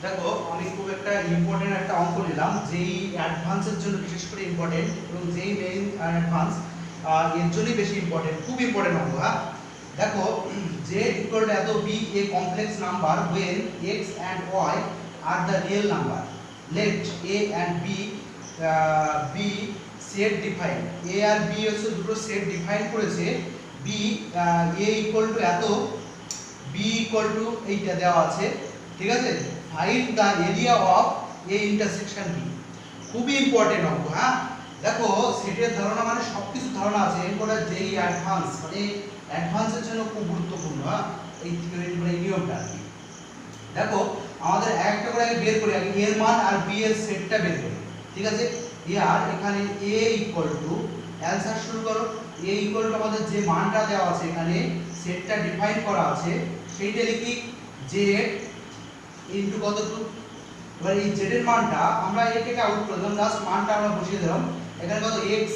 দেখো আমি খুব একটা ইম্পর্টেন্ট একটা অঙ্ক নিলাম, যেই অ্যাডভান্সের জন্য বিশেষ করে ইম্পর্টেন্ট, এবং যেই মেইন অ্যাডভান্স এর জন্যই বেশি ইম্পর্টেন্ট, খুব ইম্পর্টেন্ট অঙ্ক। হ্যাঁ, দেখো z equal to এত b a complex number when x and y are the real number, let a and b be set defined। a R b হচ্ছে দুটো সেট ডিফাইন করেছে। b a equal to এত, b equal to এইটা দেওয়া আছে, ঠিক আছে। Find the area of a intersection B, খুবই ইম্পর্টেন্ট অঙ্ক। হ্যাঁ, দেখো সেটের ধারণা মানে সবকিছু ধারণা আছে, এরপরে যেই অ্যাডভান্স মানে অ্যাডভান্সের জন্য খুব গুরুত্বপূর্ণ। হ্যাঁ, এই থিওরি মানে এই নিয়মটা আর কি। দেখো আমাদের একটা করে আগে বের করি, আগে এর মান আর বি এর সেটটা বের করি, ঠিক আছে। ইয়ার এখানে a ইকুয়াল টু, অ্যানসার শুরু করো। a ইকুয়াল টু আমাদের যে মানটা দেওয়া আছে এখানে সেটটা ডিফাইন করা আছে, সেইটা লিখি z ইনটু কত টু। এবার এই z এর মানটা আমরা এটাকে আউট করে দিলাম, জাস্ট মানটা আমরা বসিয়ে দিলাম। এখানে কত x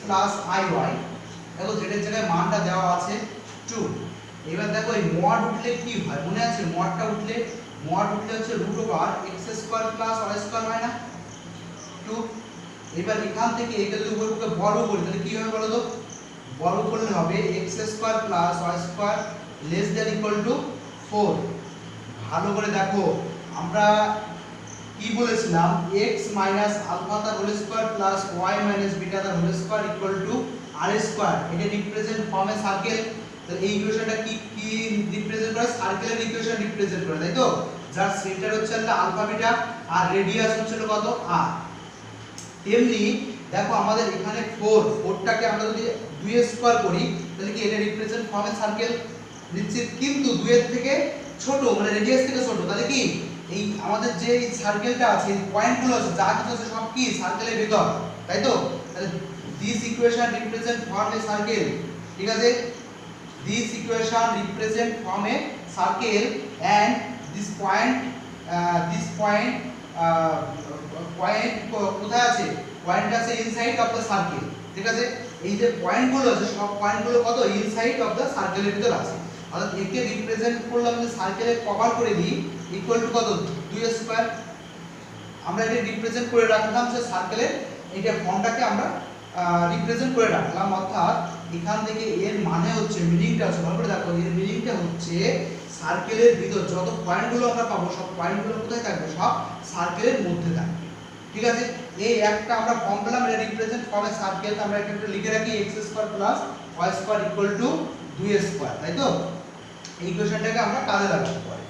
প্লাস iy, দেখো z এর জায়গায় মানটা দেওয়া আছে 2। এবার দেখো এই মড উঠলে কি হয় মনে আছে? মড উঠলে হচ্ছে root over x square plus y square হয় না 2। এবার এখান থেকে এটা যদি উপরে বর্গ করি তাহলে কি হবে বলো তো? বর্গ করলে হবে x square plus y square less than equal to 4। ভালো করে দেখো, আমরা কি বলেছিলাম? x মাইনাস আলফা তার whole square plus y minus beta তার whole square equal to r square. এটা রিপ্রেজেন্ট ফর্ম এ সার্কেল। তো এই ইকুয়েশনটা কি রিপ্রেজেন্ট করে? সার্কেলের ইকুয়েশন রিপ্রেজেন্ট করে, তাই তো? যার সেন্টার হচ্ছে আলফা বিটা আর রেডিয়াস হচ্ছে কত? r। তেমনি দেখো আমাদের এখানে 4টাকে আমরা যদি 2 এর স্কয়ার করি তাহলে কি এটা রিপ্রেজেন্ট ফর্ম এ সার্কেল নিশ্চিত, কিন্তু 2 এর থেকে ছোট মানে রেডিয়াস থেকে ছোট। তাহলে কি এই আমাদের যে এই সার্কেলটা আছে, এই পয়েন্টগুলো আছে, যা কিছু আছে সব কি সার্কেলের ভিতর, তাই তো? তাহলে this equation represent form a circle, ঠিক আছে। This equation represent form a circle and this point কোথায় আছে? পয়েন্ট আছে ইনসাইড অফ দ্য সার্কেল, ঠিক আছে। এই যে পয়েন্টগুলো আছে সব পয়েন্টগুলো কত? ইনসাইড অফ দ্য সার্কেলের ভিতর আছে। অর্থাৎ একে রিপ্রেজেন্ট করলাম যে সার্কেলে কভার করে দিই ইকুয়াল টু কত? 2 স্কয়ার। আমরা এটা রিপ্রেজেন্ট করে রাখলাম যে সার্কেলের এইটা ফর্মটাকে আমরা রিপ্রেজেন্ট করে রাখলাম। অর্থাৎ এখান থেকে এর মানে হচ্ছে, মিনিংটা আছে, ভালো করে দেখো, এর মিনিংটা হচ্ছে সার্কেলের ভিতর যত পয়েন্টগুলো আমরা পাবো সব পয়েন্টগুলো কোথায় থাকবে? সব সার্কেলের মধ্যে থাকবে, ঠিক আছে। এই একটা আমরা ফর্ম পেলাম, এটা রিপ্রেজেন্ট ফর্ম এ সার্কেল। আমরা এটা একটু লিখে রাখি x square plus y square equal to 2 square, তাই তো? এই ইকুয়েশনটাকে আমরা কাজে লাগাতে পারি।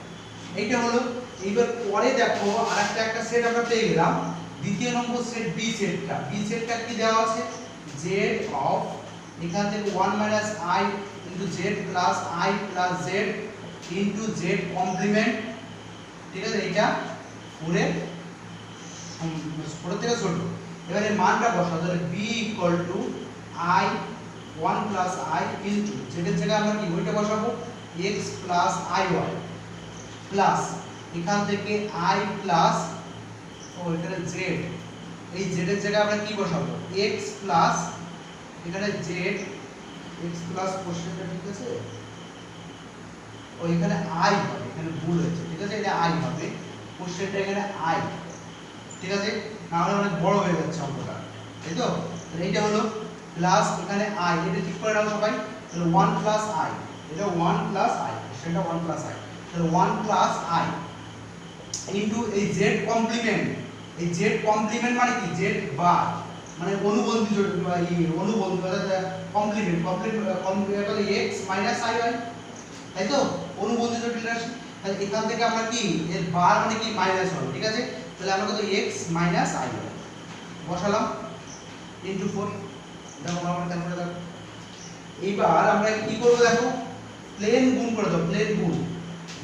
এইটা হলো। এইবার পরে দেখো আরেকটা একটা সেট আমরা পেয়ে গেলাম, দ্বিতীয় নম্বর সেট বি সেটটা। বি সেটটা কি দেওয়া আছে? z অফ এখান থেকে 1 minus i into z plus i plus z into z complement, ঠিক আছে। এটা 4 থেকে ছোট। এবারে মানটা বসাও, তাহলে b equal to i 1 plus i into z এর জায়গায় আমরা কি ওইটা বসাবো? x প্লাস iy প্লাস এখান থেকে i প্লাস এখানে z, এই z এর জায়গায় আমরা কি বসাবো? x প্লাস এখানে z, x প্লাস কোশ্চেনটা ঠিক আছে, ও এখানে i হবে, এখানে ভুল হয়েছে, ঠিক আছে। এটা i হবে, কোশ্চেনটা এখানে i, ঠিক আছে। না হলে অনেক বড় হয়ে যাচ্ছে অঙ্কটা, তাই তো? তাহলে এইটা হলো প্লাস এখানে i, এটা ঠিক করে নাও সবাই। তাহলে 1 প্লাস i, এটা 1 প্লাস i, সেটা 1 প্লাস i, তাহলে 1 প্লাস i ইনটু এই z কমপ্লিমেন্ট। এই z কমপ্লিমেন্ট মানে কি? z বার মানে অনুবন্ধী কমপ্লিমেন্ট হলো x মাইনাস i y, তাই তো? অনুবন্ধী জটিল রাশি। তাহলে এখান থেকে আমরা কি এর বার মানে কি? মাইনাস হবে, ঠিক আছে। তাহলে আমরা কত? x মাইনাস i বসালাম ইনটু 4। দেখো আমরা তারপরে দেখো এইবার আমরা কি করব? দেখো প্লেন গুণ করে দাও, প্লেন গুণ।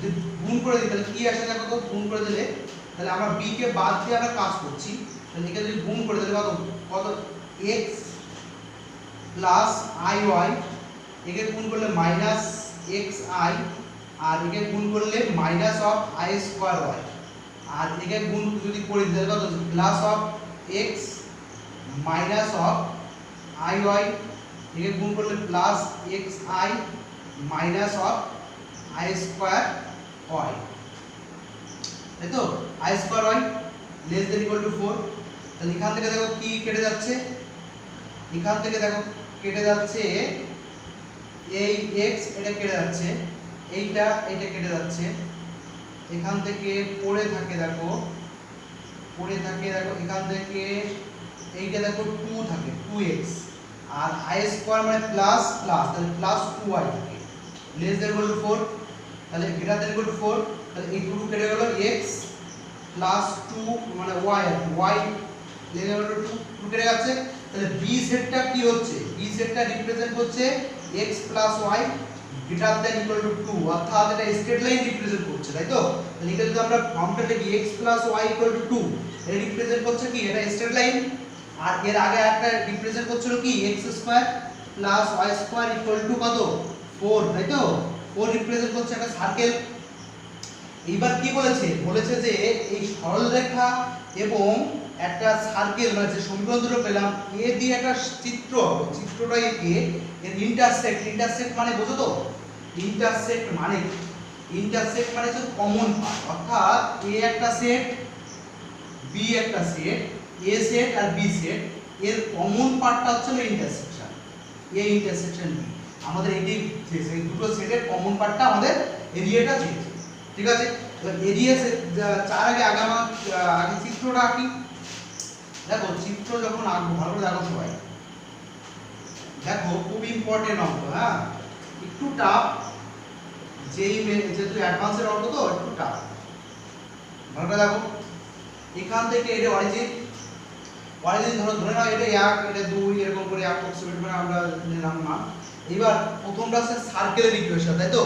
যদি গুণ করে দিই তাহলে কি আসে? দেখো তো গুণ করে দিলে তাহলে আমরা b কে বাদ দিয়ে আমরা কাজ করছি। তাহলে একে যদি গুণ করে দিলে কত x প্লাস iy, একে গুণ করলে মাইনাস xi, আর একে গুণ করলে minus of i square y, আর একে গুণ যদি করে দিই তাহলে কত? Plus of x minus of iy, একে গুণ করলে plus xi minus of i square y। তাই তো I square Y less than equal to 4। তাহলে এখান থেকে দেখো কি কেটে যাচ্ছে, এখান থেকে দেখো কেটে যাচ্ছে এই x, এটা কেটে যাচ্ছে, এইটা এটা কেটে যাচ্ছে, এখান থেকে পড়ে থাকে দেখো এখান থেকে এইটা দেখো 2 থাকে 2x, আর i স্কয়ার মানে প্লাস প্লাস, তাহলে প্লাস 2y থাকে লেস দেন ইকুয়াল টু 4। তাহলে গ্রেটার দেন ইকুয়াল টু 4, তাহলে এই 2 কেটে গেল x প্লাস 2 মানে y, y less than equal to 2 কেটে যাচ্ছে। তাহলে b সেটটা কি হচ্ছে, b সেটটা রিপ্রেজেন্ট করছে x plus y greater than equal to 2, অর্থাৎ এটা স্ট্রেট লাইন রিপ্রেজেন্ট করছে, তাই তো। তাহলে এটা যদি আমরা ফর্মটা লিখি x plus y equal to 2, এটা রিপ্রেজেন্ট করছে কি, এটা স্ট্রেট লাইন। আর এর আগে একটা রিপ্রেজেন্ট করছিল কি x square plus y square equal two কত 4, তাই তো 4 রিপ্রেজেন্ট করছে একটা সার্কেল। এইবার কি বলেছে, বলেছে যে এই সরলরেখা এবং একটা সার্কেল মানে যে সমীকরণ দুটো পেলাম এ দিয়ে একটা চিত্র হবে, চিত্রটা এঁকে এর ইন্টারসেক্ট মানে বোঝো তো, ইন্টারসেক্ট মানে হচ্ছে কমন পার্ট, অর্থাৎ এ একটা সেট বি একটা সেট, এ সেট আর বি সেট, এর কমন পার্টটা হচ্ছে ইন্টারসেকশন, এ ইন্টারসেকশন বি। আমাদের এই দুটো সেটের কমন পার্টটা আমাদের এরিয়াটা চেয়েছে, ঠিক আছে। এবার এরিয়া চার আগে আগে চিত্রটা আঁকি। দেখো চিত্র যখন আঁকবো ভালো করে দেখো সবাই, দেখো খুব ইম্পর্টেন্ট অঙ্ক, হ্যাঁ একটু টাফ, যেহেতু অ্যাডভান্সের অঙ্ক তো একটু টাফ, ভালো করে দেখো। এখান থেকে এটা অরিজিন ধরে নাও এটা 1 এটা 2 এরকম করে অ্যাপ্রক্সিমেট মানে আমরা নিলাম না। এবার প্রথমটা হচ্ছে সার্কেলের ইকুয়েশন, তাই তো।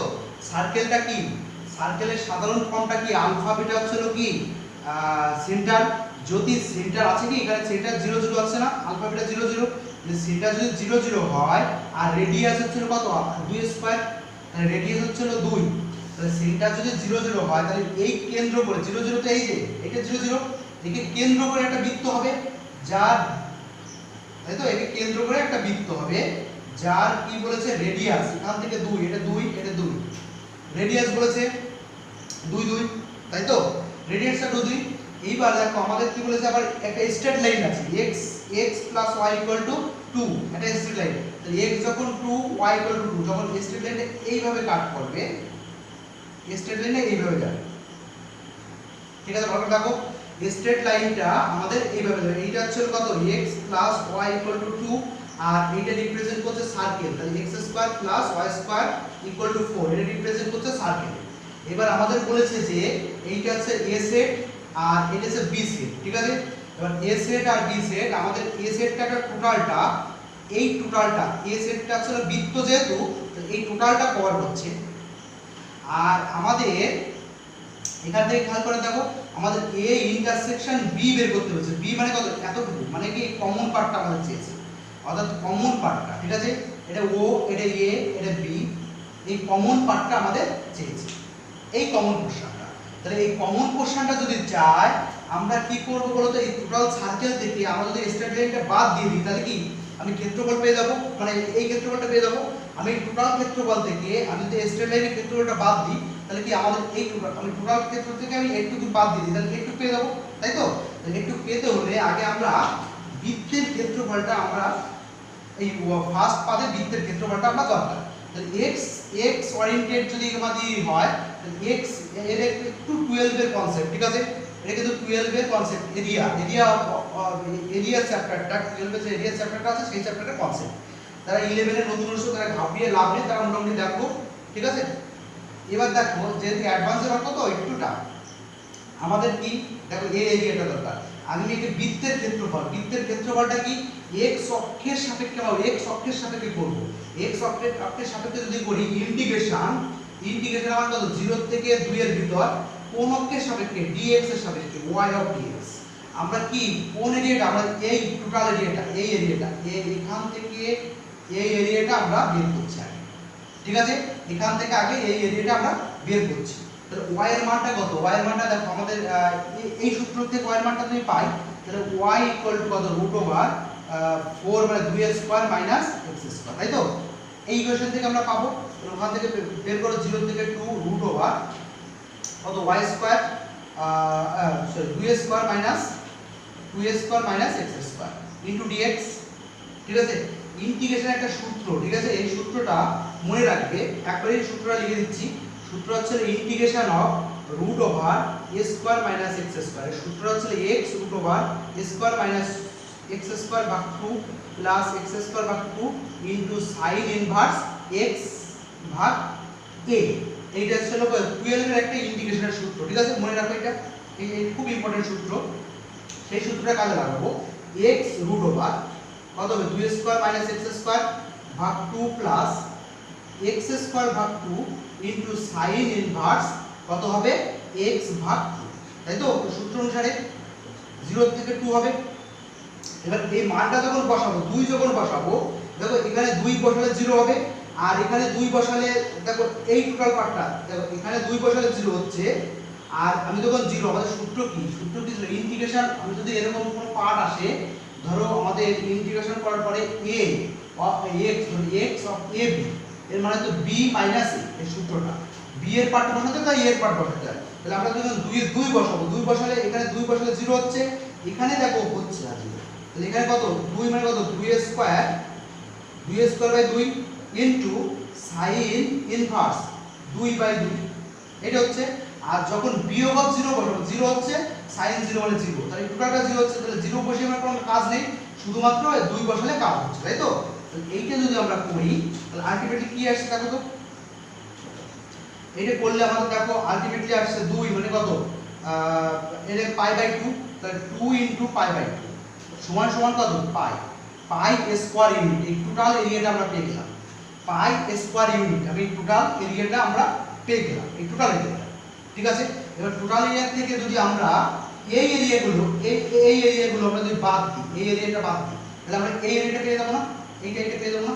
সার্কেলটা কি, সার্কেলের সাধারণ ফর্মটা কি, আলফা বিটা হচ্ছে কি সেন্টার, যদি সেন্টার আছে কি এখানে সেন্টার 0 0 আছে না, আলফা বিটা 0 0, তাহলে সেন্টার যদি 0 0 হয় আর রেডিয়াস হচ্ছে কত 2 স্কয়ার, তাহলে রেডিয়াস হচ্ছে 2, তাহলে সেন্টার যদি 0 0 হয় তাহলে এই কেন্দ্র করে 0 0 তে এই যে এটা 0 0, একে কেন্দ্র করে একটা বৃত্ত হবে যার, তাই তো একে কেন্দ্র করে একটা বৃত্ত হবে যার কি বলেছে রেডিয়াস এখান থেকে 2, এটা 2 এটা 2, রেডিয়াস বলেছে 2 2, তাই তো রেডিয়াসটা 2 2। এইবার দেখো আমাদের কি বলেছে, আবার একটা স্ট্রেট লাইন আছে x y 2, এটা স্ট্রেট লাইন, তাহলে x যখন 2 y 2, যখন স্ট্রেট লাইনটা এইভাবে কাট করবে, স্ট্রেট লাইনটা এইভাবে যাবে, ঠিক আছে। ভালো করে দেখো স্ট্রেট লাইনটা আমাদের এইভাবে যাবে, এইটা হচ্ছে কত x y 2, আর এইটা রিপ্রেজেন্ট করছে সার্কেল, তাহলে x স্কয়ার y স্কয়ার 4, এটা রিপ্রেজেন্ট করছে সার্কেল। এবার আমাদের বলেছে যে এইটা হচ্ছে a সেট আর এটা হচ্ছে b সেট, ঠিক আছে। এবার a সেট আর b সেট, আমাদের a সেটটার টোটালটা, এই টোটালটা a সেটটা আসলে বৃত্ত যেহেতু এই টোটালটা কভার করছে। আর আমাদের এখান থেকে খেয়াল করে দেখো আমাদের a ইন্টারসেকশন b বের করতে হচ্ছে, b মানে কত এতটুকু, মানে কি কমন পার্টটা আমাদের চেয়েছে, অর্থাৎ কমন পার্টটা, ঠিক আছে। এটা o এটা a এটা b, এই কমন পার্টটা আমাদের চেয়েছে, এই কমন পোরশনটা। তাহলে এই কমন পোরশনটা যদি চাই আমরা কি করব বলো তো, এই টোটাল সার্কেল থেকে আমরা যদি স্ট্রেট লাইনটা বাদ দিয়ে দিই তাহলে কি আমি ক্ষেত্রফল পেয়ে যাব, মানে এই ক্ষেত্রফলটা পেয়ে যাব। আমি টোটাল ক্ষেত্রফল থেকে আমি যদি স্ট্রেট লাইনের ক্ষেত্রফলটা বাদ দিই তাহলে কি আমাদের এই টোটাল, আমি টোটাল ক্ষেত্রফল থেকে আমি একটু বাদ দিয়ে দিই তাহলে একটু পেয়ে যাব, তাই তো। তাহলে একটু পেতে হলে আগে আমরা বৃত্তের ক্ষেত্রফলটা, আমরা এই ফার্স্ট পাদে বৃত্তের ক্ষেত্রফলটা আমরা দরকার। তাহলে x ওরিয়েন্টেড যদি আমাদের হয় তাহলে x এর একটু 12 এর কনসেপ্ট, ঠিক আছে। এটা কিন্তু 12 এর কনসেপ্ট, এরিয়া চ্যাপ্টারটা 12 এর যে এরিয়া চ্যাপ্টারটা আছে সেই চ্যাপ্টারের কনসেপ্ট। তারা 11 এর নতুন অংশ তারা ঘাপিয়ে লাভ নেই, তারা মোটামুটি দেখো, ঠিক আছে। এবার দেখো যেহেতু অ্যাডভান্সের অঙ্ক তো একটু টাফ, আমাদের কি দেখো এই এরিয়াটা দরকার। আমি একে বৃত্তের ক্ষেত্রফলটা কি x অক্ষের সাপেক্ষে বা x অক্ষের সাপেক্ষে করব। x অক্ষের সাপেক্ষে যদি করি ইন্টিগ্রেশন আমার কত 0 থেকে 2 এর ভিতর কোন অক্ষের সাপেক্ষে dx এর সাপেক্ষে y অফ dx, আমরা কি কোন এরিয়াটা, আমরা এই টোটাল এরিয়াটা, এই এরিয়াটা এখান থেকে এই এরিয়াটা আমরা বের করছি আগে, ঠিক আছে। এখান থেকে আগে এই এরিয়াটা আমরা বের করছি। তাহলে y এর মানটা কত, y এর মানটা দেখো আমাদের এই সূত্র থেকে y এর মানটা যদি পাই তাহলে y কত √4 মানে 2 স্কয়ার মাইনাস x স্কয়ার, তাই তো। এই ইকুয়েশন থেকে আমরা পাবো, ওখান থেকে বের করো 0 থেকে 2 √কত y square sorry 2a square minus 2a square minus x square into dx। ঠিক আছে, ইন্টিগ্রেশন একটা সূত্র, ঠিক আছে, এই সূত্রটা মনে রাখবে, একবারে এই সূত্রটা লিখে দিচ্ছি। সূত্র হচ্ছে integration of root over a square minus x square. এর সূত্র হচ্ছে x root over a square minus x square ভাগ 2 প্লাস x স্কয়ার ভাগ 2 ইনটু sin ইনভার্স x ভাগ a। এইটা হচ্ছে 12 এর একটা ইন্টিগ্রেশনের সূত্র, ঠিক আছে, মনে রাখো এটা, এই খুব ইম্পর্টেন্ট সূত্র। সেই সূত্রটা কাজে লাগাবো। x রুট ওভার কত হবে 2 স্কয়ার মাইনাস x স্কয়ার ভাগ 2 প্লাস x স্কয়ার ভাগ 2 ইনটু sin ইনভার্স কত হবে x ভাগ 2, তাই তো? সূত্র অনুসারে 0 থেকে 2 হবে। এবার এই মানটা যখন বসাবো, 2 যখন বসাবো, দেখো এখানে 2 বসালে 0 হবে, আর এখানে 2 বসালে দেখো এই টোটাল পার্টটা, দেখো এখানে 2 বসালে 0 হচ্ছে, আর আমি যখন 0, আমাদের সূত্র কি ছিল ইন্টিগ্রেশন। আমি যদি এরকম কোনো পার্ট আসে, ধরো আমাদের ইন্টিগ্রেশন করার পরে a of x of ab, এর মানে তো b মাইনাস a, এই সূত্রটা b এর পার্ট বসাতে হয়, a এর পার্ট বসাতে হয়। তাহলে আমরা যখন 2 বসাবো, 2 বসালে এখানে 2 বসালে 0 হচ্ছে, এখানে দেখো হচ্ছে না 0। তাহলে এখানে কত 2 মানে কত 2a square by 2 into sin inverse 2/2, এটা হচ্ছে। আর যখন বিয়োগ অফ 0 বসাবো, 0 হচ্ছে, sin 0 মানে 0, তাহলে টোটালটা 0 হচ্ছে, তাহলে 0 বসিয়ে আমার কোনো কাজ নেই, শুধুমাত্র 2 বসালে কাজ হচ্ছে, তাই তো? তাহলে এইটা যদি আমরা করি, তাহলে আলটিমেটলি কি আসছে দেখো তো, এটা করলে আমাদের দেখো আলটিমেটলি আসছে 2 মানে কত এর π/2, তাহলে 2 ইনটু π/2 সমান সমান কত পাই স্কয়ার ইউনিট। এই টোটাল এরিয়াটা আমরা পেয়ে গেলাম, পাই স্কয়ার ইউনিট। আমি টোটাল এরিয়াটা আমরা পেয়ে গেলাম, এই টোটাল এরিয়াটা, ঠিক আছে। এবার টোটাল এরিয়া থেকে যদি আমরা এই এরিয়াগুলো আমরা যদি বাদ দিই, এই এরিয়াটা বাদ দিই, তাহলে আমরা এই এরিয়াটা পেয়ে যাবো না, এইটা পেয়ে যাবো না,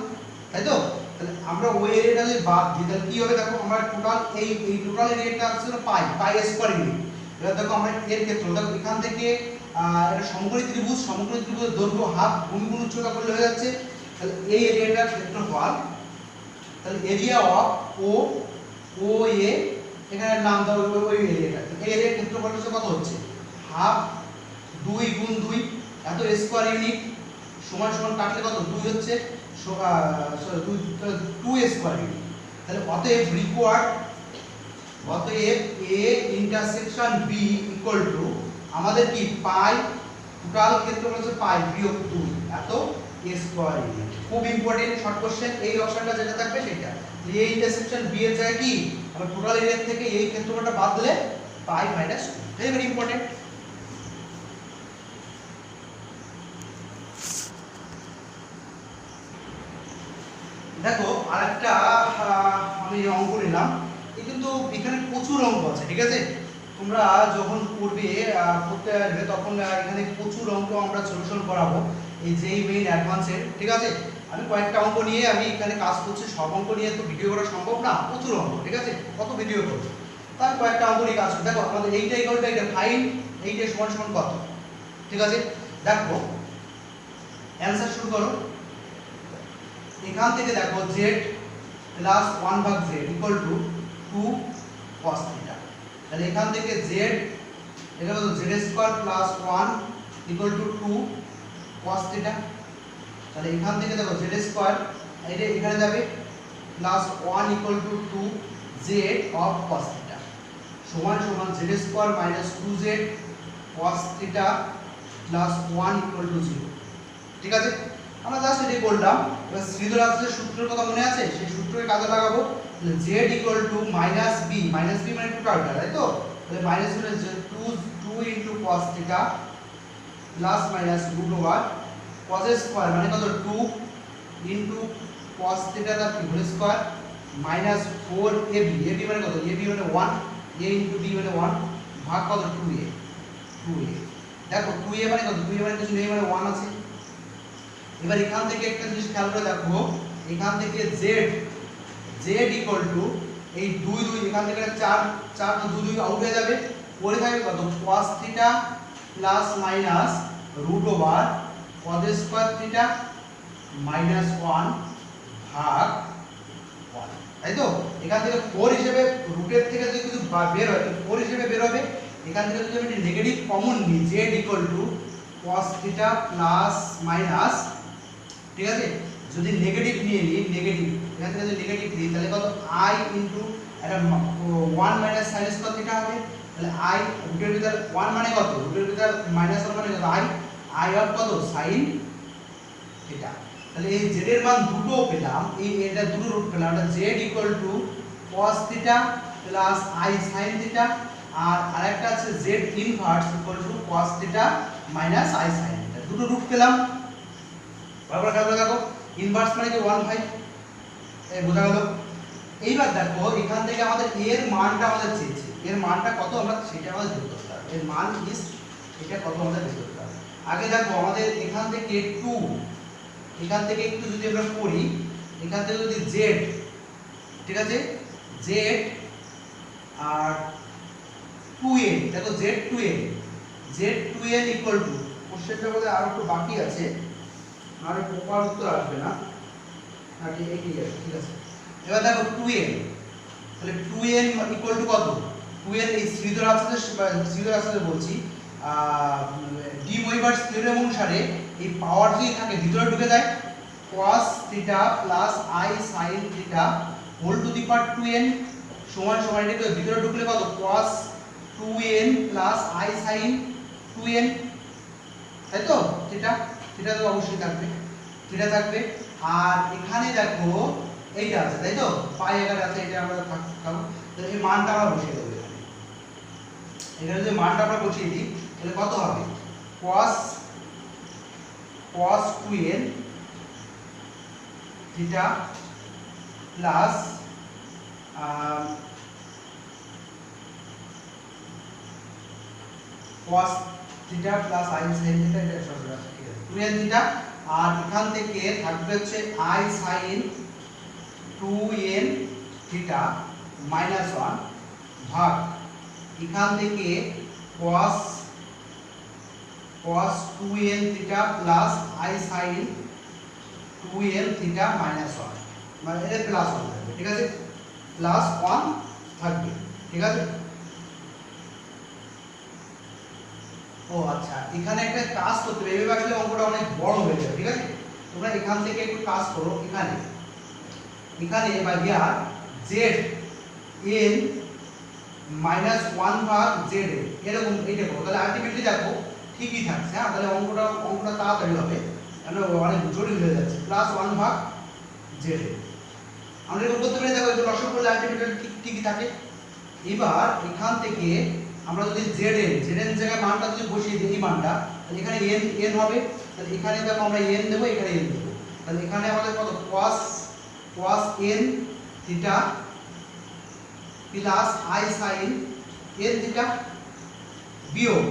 তাই তো? তাহলে আমরা ওই এরিয়াটা যদি বাদ দিই, তাহলে কি হবে দেখো, আমরা টোটাল এই টোটাল এরিয়াটা আসলে পাই স্কয়ার ইউনিট। এবার দেখো আমরা এর ক্ষেত্রে দেখো এখান থেকে এটা সমকোণী ত্রিভুজের দৈর্ঘ্য হাফ, ভূমি গুণ উচ্চতা করলে হয়ে যাচ্ছে। তাহলে এই এরিয়াটার ক্ষেত্রফল, তাহলে এরিয়া অফ ও এ, এখানে নাম দাও ওই এরিয়াটা, এই এরিয়ার ক্ষেত্রফল হচ্ছে কত হচ্ছে হাফ 2 গুণ 2 এত স্কয়ার ইউনিট সমান সমান কাটলে কত 2 হচ্ছে 2 স্কয়ার ইউনিট। তাহলে অতএব a intersection b equal to আমাদের কি পাই, টোটাল ক্ষেত্রফল হচ্ছে পাই বিয়োগ 2 এত স্কয়ার ইউনিট। খুব ইম্পর্টেন্ট শর্ট কোশ্চেন, এই অপশনটা যেটা থাকবে সেটা, a ইন্টারসেকশন b এর জায়গায় কি আমরা টোটাল এরিয়া থেকে এই ক্ষেত্রফলটা বাদ দিলে পাই মাইনাস 2, ভেরি ভেরি ইম্পর্টেন্ট। দেখো আরেকটা আমি অঙ্ক নিলাম, এই কিন্তু এখানে প্রচুর অঙ্ক আছে, ঠিক আছে, তোমরা যখন করবে করতে আসবে তখন এখানে প্রচুর অঙ্ক আমরা সলিউশন করাবো, এই যেই মেইন অ্যাডভান্সের, ঠিক আছে। আমি কয়েকটা অঙ্ক নিয়ে আমি এখানে কাজ করছি, সব অঙ্ক নিয়ে তো ভিডিও করা সম্ভব না, প্রচুর অঙ্ক, ঠিক আছে, কত ভিডিও করবো, তাই কয়েকটা অঙ্ক নিয়ে কাজ করছি। দেখো আমাদের এইটা ইকুয়াল টু এইটা ফাইন, এইটা সমান সমান কত, ঠিক আছে। দেখো অ্যানসার শুরু করো, এখান থেকে দেখো z প্লাস 1 ভাগ z ইকুয়াল টু 2 cos θ। তাহলে এখান থেকে z এটা হলো z square plus 1 equal to 2 cos θ। তাহলে এখান থেকে দেখো z স্কয়ার এটা এখানে যাবে plus 1 equal to 2 z of cos θ সমান সমান z square minus 2z cos θ plus 1 equal to 0, ঠিক আছে। আমরা জাস্ট এটাই করলাম। এবার শ্রীধরাংশের সূত্রের কথা মনে আছে, সেই সূত্রকে কাজে লাগাবো। z equal to minus b মানে টোটালটা, তাই তো? তাহলে মাইনাস হলে 2 into cos θ plus minus root over cos square মানে কত 2 ইনটু cos θ তার কি whole square minus 4ab, ab মানে কত, ab মানে 1, a ইনটু b মানে 1 ভাগ কত 2a। দেখো 2a মানে কত, 2a মানে কিছু নেই, মানে 1 আছে। এবার এখান থেকে একটা জিনিস খেয়াল করে দেখো, এখান থেকে z ইকুয়াল টু এই 2 এখান থেকে 4 তো 2 আউট হয়ে যাবে, পড়ে থাকবে কত cos θ plus minus root over cos square θ minus 1 ভাগ 1, তাই তো? এখান থেকে 4 হিসেবে রুটের থেকে যদি কিছু বের হয় তো 4 হিসেবে বের হবে, এখান থেকে যদি আমি নেগেটিভ কমন নিই z equal to cos theta plus minus, ঠিক আছে, যদি নেগেটিভ নিয়ে নিই, নেগেটিভ এখান থেকে যদি নেগেটিভ নিই তাহলে কত i ইনটু এটা 1 মাইনাস sin স্কয়ার থিটা হবে, তাহলে i রুটের ভিতর 1 মানে কত, রুটের ভিতর মাইনাস 1 মানে কত i অফ কত sin থিটা। তাহলে এই z এর মান দুটো পেলাম, এই এটা দুটো রুট পেলাম, এটা z equal to cos theta plus i sin theta, আর আরেকটা আছে z inverse equal to cos theta minus i sin theta, দুটো রুট পেলাম। বারবার খেয়াল রাখো ইনভার্স মানে কি 1/5, এই বোঝা গেল। এইবার দেখো এখান থেকে আমাদের এর মানটা আমাদের চেয়েছে, এর মানটা কত আমরা সেটা আমাদের বের করতে হবে, এর মান ইস এটা কত আমাদের বের করতে হবে। আগে দেখো আমাদের এখান থেকে 2, এখান থেকে একটু যদি আমরা করি, এখান থেকে যদি z, ঠিক আছে, z আর 2n, দেখো z2n ইকুয়াল টু, কোশ্চেনটা বলে আর একটু বাকি আছে, আর প্রপার উত্তর আসবে না, নাকি এই ঠিক আছে। এবার দেখো 2n, তাহলে 2n ইকুয়াল টু কত, 2n এই শ্রীধর আছে বলছি ডি ওয়েভার্স থিওরেম অনুসারে এই পাওয়ার যদি থাকে ভিতরে ঢুকে যায় cos theta plus i sin theta whole to the power 2n সমান সমান, এটা ভিতরে ঢুকলে কত cos 2n plus i sin 2n, তাই তো, থিটা তো অবশ্যই থাকবে, থিটা থাকবে। আর এখানে দেখো এইটা আছে, তাই তো, পাই আকারে আছে, এটা আমরা থাকবো, তাহলে এই মানটা আমরা বসিয়ে দেবো এখানে। এখানে যদি মানটা আমরা বসিয়ে দিই তাহলে কত হবে cos 2n theta plus cos theta plus i sin theta, এটা সরল আছে, ঠিক আছে, 2n থিটা, আর এখান থেকে থাকবে হচ্ছে i sin 2n theta minus 1 ভাগ এখান থেকে cos 2n theta plus i sin 2n theta minus 1, মানে এটা প্লাস 1 থাকবে, ঠিক আছে, প্লাস 1 থাকবে, ঠিক আছে। ও আচ্ছা, এখানে একটা কাজ করতে হবে, এভাবে আসলে অঙ্কটা অনেক বড় হয়ে যাবে, ঠিক আছে, তোমরা এখান থেকে একটু কাজ করো, এখানে বা ইয়ার z n মাইনাস 1 ভাগ z এরকম এইটা করো, তাহলে আলটিমেটলি দেখো ঠিকই থাকছে, হ্যাঁ, তাহলে অঙ্কটা তাড়াতাড়ি হবে, কেন অনেক জটিল হয়ে যাচ্ছে, প্লাস 1 ভাগ z আমরা এরকম করতে পারি, দেখো এগুলো লসাগু করলে আলটিমেটলি ঠিকই থাকে। এবার এখান থেকে আমরা যদি zn জায়গায় মানটা যদি বসিয়ে দিই, এই মানটা, তাহলে এখানে n হবে, তাহলে এখানে দেখো আমরা n দেবো, এখানে n দেবো, তাহলে এখানে আমাদের কত cos n theta plus i sin n theta বিয়োগ,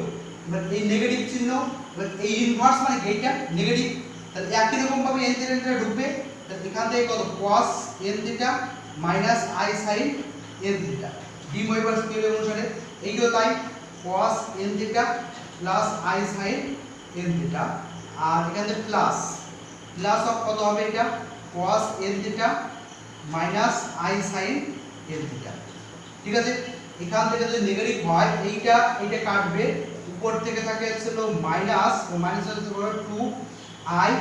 এবার এই নেগেটিভ চিহ্ন, এবার এই ইনভার্স মানে এইটা নেগেটিভ, তাহলে একই রকম ভাবে n থিটা ঢুকবে, তাহলে এখান থেকে কত cos n theta minus i sin n theta, De Moivre's theorem অনুসারে এইগুলো তাই, cos n theta plus i sin n theta, আর এখানে প্লাস অফ কত হবে, এটা cos n theta minus i sin n theta, ঠিক আছে। এখান থেকে যদি নেগেটিভ হয় এইটা কাটবে, উপর থেকে থাকে ছিল মাইনাস হচ্ছে 2 i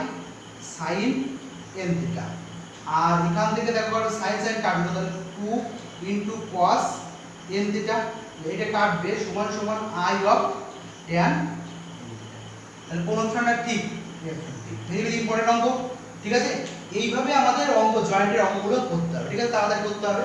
sin n থিটা, আর এখান থেকে দেখো sin কাটবে, তাহলে 2 ইনটু cos n থিটা, এটা কাটবে সমান সমান i অফ tan, তাহলে কোন অপশনটা ঠিক, ভেরি ইম্পর্টেন্ট অঙ্ক, ঠিক আছে। এইভাবে আমাদের অঙ্ক জয়েন্টের অঙ্কগুলো করতে হবে, ঠিক আছে, তাড়াতাড়ি করতে হবে।